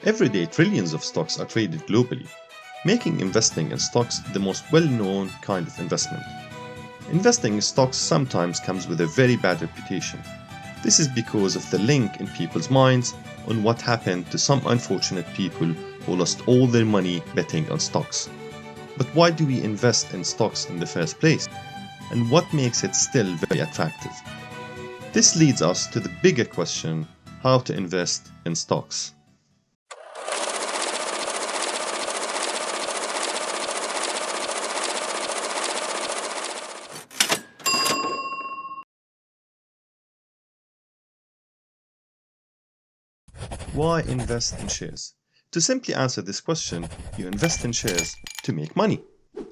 Every day, trillions of stocks are traded globally, making investing in stocks the most well-known kind of investment. Investing in stocks sometimes comes with a very bad reputation. This is because of the link in people's minds on what happened to some unfortunate people who lost all their money betting on stocks. But why do we invest in stocks in the first place? And what makes it still very attractive? This leads us to the bigger question: how to invest in stocks. Why invest in shares? To simply answer this question, you invest in shares to make money.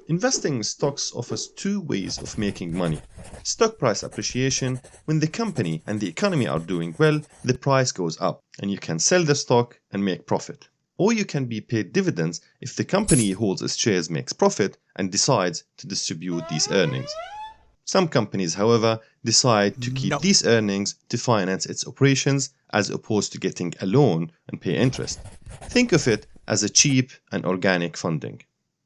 Investing in stocks offers two ways of making money. Stock price appreciation: when the company and the economy are doing well, the price goes up and you can sell the stock and make profit. Or you can be paid dividends if the company holds its shares makes profit and decides to distribute these earnings. Some companies, however, decide to keep these earnings to finance its operations as opposed to getting a loan and pay interest. Think of it as a cheap and organic funding.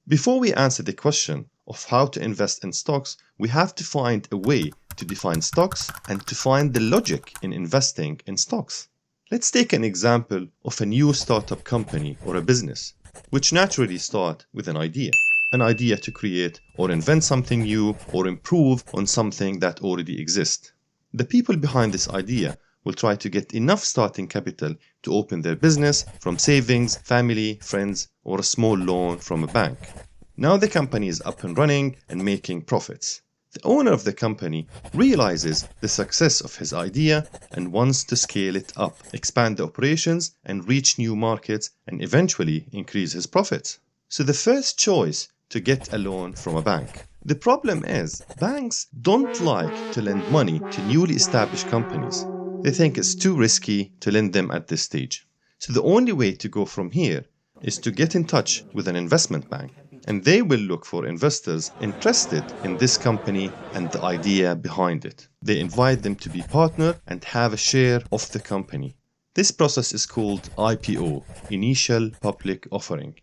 Before we answer the question of how to invest in stocks, we have to find a way to define stocks and to find the logic in investing in stocks. Let's take an example of a new startup company or a business, which naturally start with an idea to create or invent something new or improve on something that already exists. The people behind this idea will try to get enough starting capital to open their business from savings, family, friends, or a small loan from a bank. Now the company is up and running and making profits. The owner of the company realizes the success of his idea and wants to scale it up, expand the operations, and reach new markets, and eventually increase his profits. So the first choice: to get a loan from a bank. The problem is, banks don't like to lend money to newly established companies. They think it's too risky to lend them at this stage. So the only way to go from here is to get in touch with an investment bank, and they will look for investors interested in this company and the idea behind it. They invite them to be partner and have a share of the company. This process is called IPO, Initial Public Offering.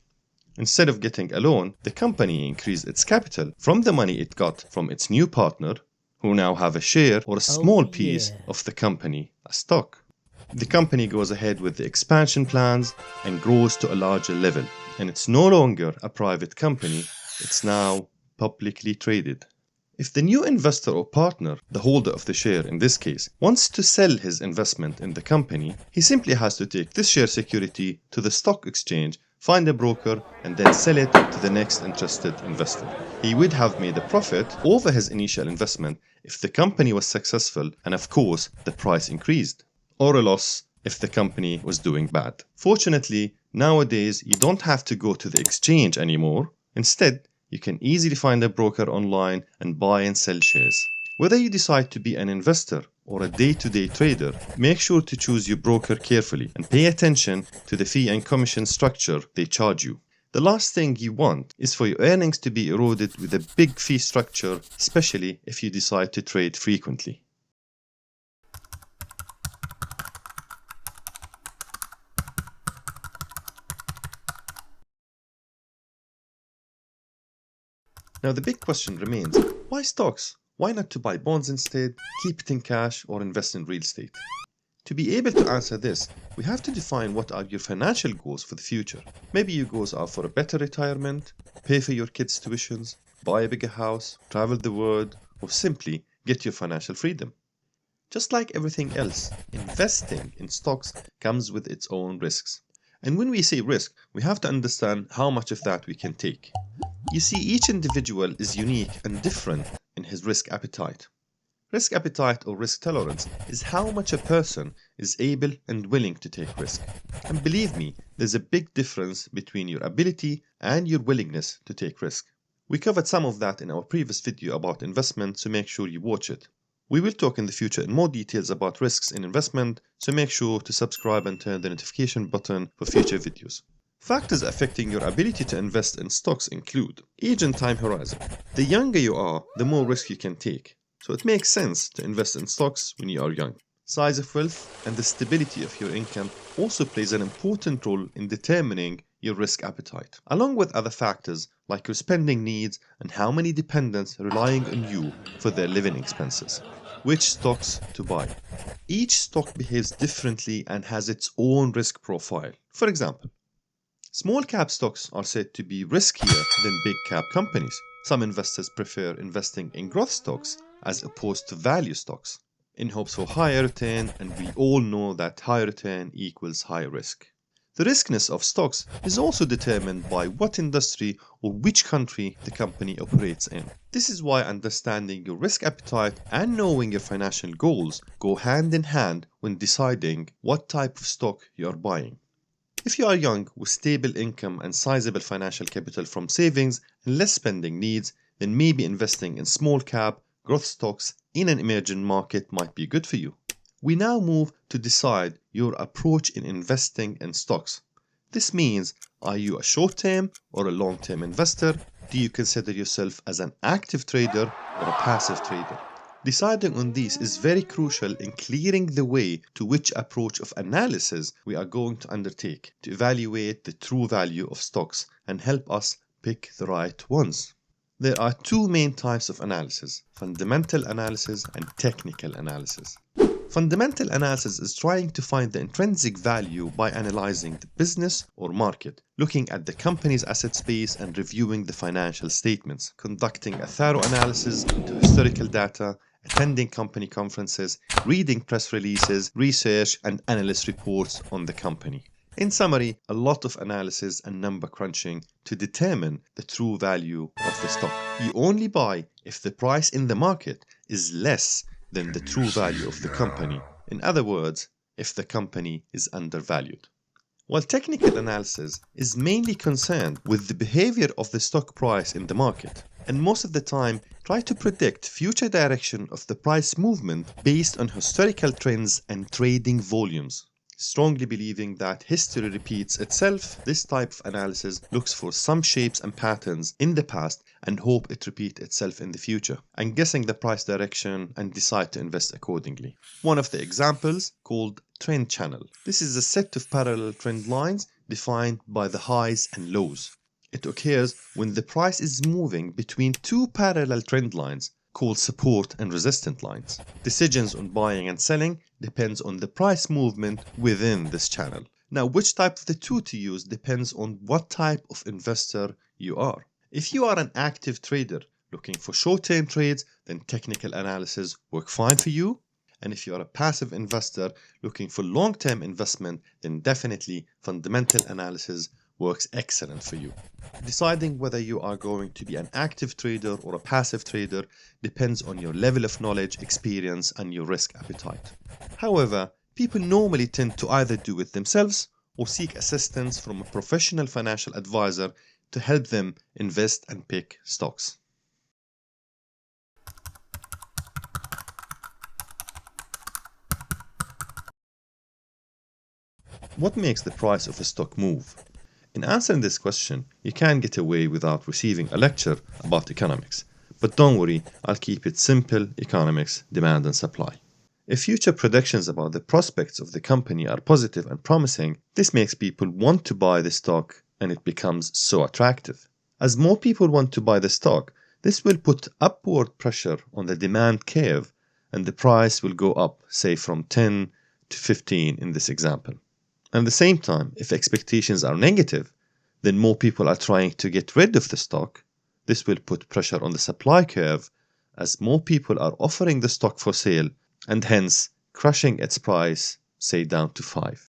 Instead of getting a loan, the company increased its capital from the money it got from its new partner, who now have a share or a small piece of the company, a stock. The company goes ahead with the expansion plans and grows to a larger level, and it's no longer a private company, it's now publicly traded. If the new investor or partner, the holder of the share in this case, wants to sell his investment in the company, he simply has to take this share security to the stock exchange, find a broker, and then sell it to the next interested investor. He would have made a profit over his initial investment if the company was successful and, of course, the price increased, or a loss if the company was doing bad. Fortunately, nowadays you don't have to go to the exchange anymore. Instead, you can easily find a broker online and buy and sell shares. Whether you decide to be an investor or a day-to-day trader, make sure to choose your broker carefully and pay attention to the fee and commission structure they charge you. The last thing you want is for your earnings to be eroded with a big fee structure, especially if you decide to trade frequently. Now the big question remains, why stocks? Why not to buy bonds instead, keep it in cash, or invest in real estate? To be able to answer this, we have to define what are your financial goals for the future. Maybe your goals are for a better retirement, pay for your kids' tuitions, buy a bigger house, travel the world, or simply get your financial freedom. Just like everything else, investing in stocks comes with its own risks. And when we say risk, we have to understand how much of that we can take. You see, each individual is unique and different in his risk appetite. Risk appetite or risk tolerance is how much a person is able and willing to take risk. And believe me, there's a big difference between your ability and your willingness to take risk. We covered some of that in our previous video about investment, so make sure you watch it. We will talk in the future in more details about risks in investment, so make sure to subscribe and turn the notification button for future videos. Factors affecting your ability to invest in stocks include age and time horizon. The younger you are, the more risk you can take. So it makes sense to invest in stocks when you are young. Size of wealth and the stability of your income also plays an important role in determining your risk appetite, along with other factors like your spending needs and how many dependents relying on you for their living expenses. Which stocks to buy? Each stock behaves differently and has its own risk profile. For example, small cap stocks are said to be riskier than big cap companies. Some investors prefer investing in growth stocks as opposed to value stocks, in hopes for higher return, and we all know that high return equals high risk. The riskiness of stocks is also determined by what industry or which country the company operates in. This is why understanding your risk appetite and knowing your financial goals go hand in hand when deciding what type of stock you are buying. If you are young with stable income and sizable financial capital from savings and less spending needs, then maybe investing in small cap growth stocks in an emerging market might be good for you. We now move to decide your approach in investing in stocks. This means, are you a short-term or a long-term investor? Do you consider yourself as an active trader or a passive trader? Deciding on these is very crucial in clearing the way to which approach of analysis we are going to undertake to evaluate the true value of stocks and help us pick the right ones. There are two main types of analysis: fundamental analysis and technical analysis. Fundamental analysis is trying to find the intrinsic value by analyzing the business or market, looking at the company's asset base and reviewing the financial statements, conducting a thorough analysis into historical data, attending company conferences, reading press releases, research, and analyst reports on the company. In summary, a lot of analysis and number crunching to determine the true value of the stock. You only buy if the price in the market is less than the true value of the company. In other words, if the company is undervalued. While technical analysis is mainly concerned with the behavior of the stock price in the market, and most of the time try to predict future direction of the price movement based on historical trends and trading volumes. Strongly believing that history repeats itself, this type of analysis looks for some shapes and patterns in the past and hope it repeats itself in the future, and guessing the price direction and decide to invest accordingly. One of the examples called trend channel. This is a set of parallel trend lines defined by the highs and lows. It occurs when the price is moving between two parallel trend lines called support and resistance lines. Decisions on buying and selling depends on the price movement within this channel. Now, which type of the two to use depends on what type of investor you are. If you are an active trader looking for short-term trades, then technical analysis works fine for you. And if you are a passive investor looking for long-term investment, then definitely fundamental analysis works excellent for you. Deciding whether you are going to be an active trader or a passive trader depends on your level of knowledge, experience, and your risk appetite. However, people normally tend to either do it themselves or seek assistance from a professional financial advisor to help them invest and pick stocks. What makes the price of a stock move? In answering this question, you can't get away without receiving a lecture about economics. But don't worry, I'll keep it simple: economics, demand and supply. If future predictions about the prospects of the company are positive and promising, this makes people want to buy the stock and it becomes so attractive. As more people want to buy the stock, this will put upward pressure on the demand curve and the price will go up, say from 10 to 15 in this example. At the same time, if expectations are negative, then more people are trying to get rid of the stock. This will put pressure on the supply curve as more people are offering the stock for sale and hence crushing its price, say down to 5.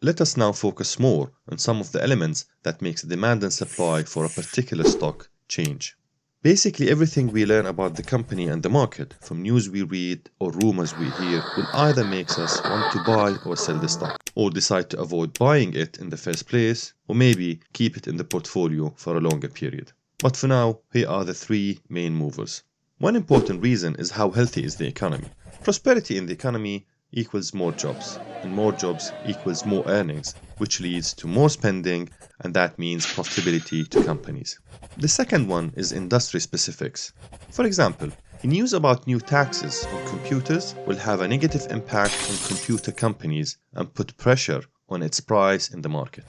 Let us now focus more on some of the elements that makes demand and supply for a particular stock change. Basically, everything we learn about the company and the market, from news we read or rumors we hear, will either make us want to buy or sell the stock, or decide to avoid buying it in the first place, or maybe keep it in the portfolio for a longer period. But for now, here are the 3 main movers. One important reason is how healthy is the economy. Prosperity in the economy equals more jobs, and more jobs equals more earnings, which leads to more spending, and that means profitability to companies. The second one is industry specifics. For example, News about new taxes on computers will have a negative impact on computer companies and put pressure on its price in the market.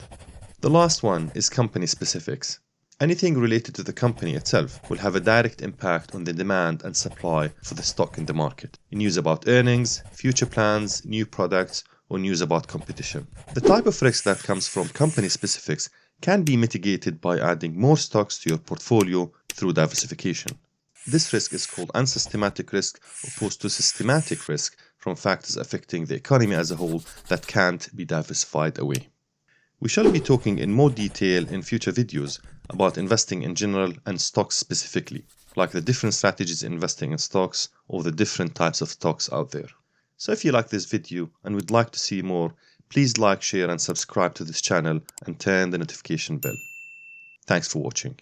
The last one is company specifics. Anything related to the company itself will have a direct impact on the demand and supply for the stock in the market. News about earnings, future plans, new products, or news about competition. The type of risk that comes from company specifics can be mitigated by adding more stocks to your portfolio through diversification. This risk is called unsystematic risk, opposed to systematic risk from factors affecting the economy as a whole that can't be diversified away. We shall be talking in more detail in future videos about investing in general and stocks specifically, like the different strategies in investing in stocks or the different types of stocks out there. So if you like this video and would like to see more, please like, share and subscribe to this channel and turn the notification bell. Thanks for watching.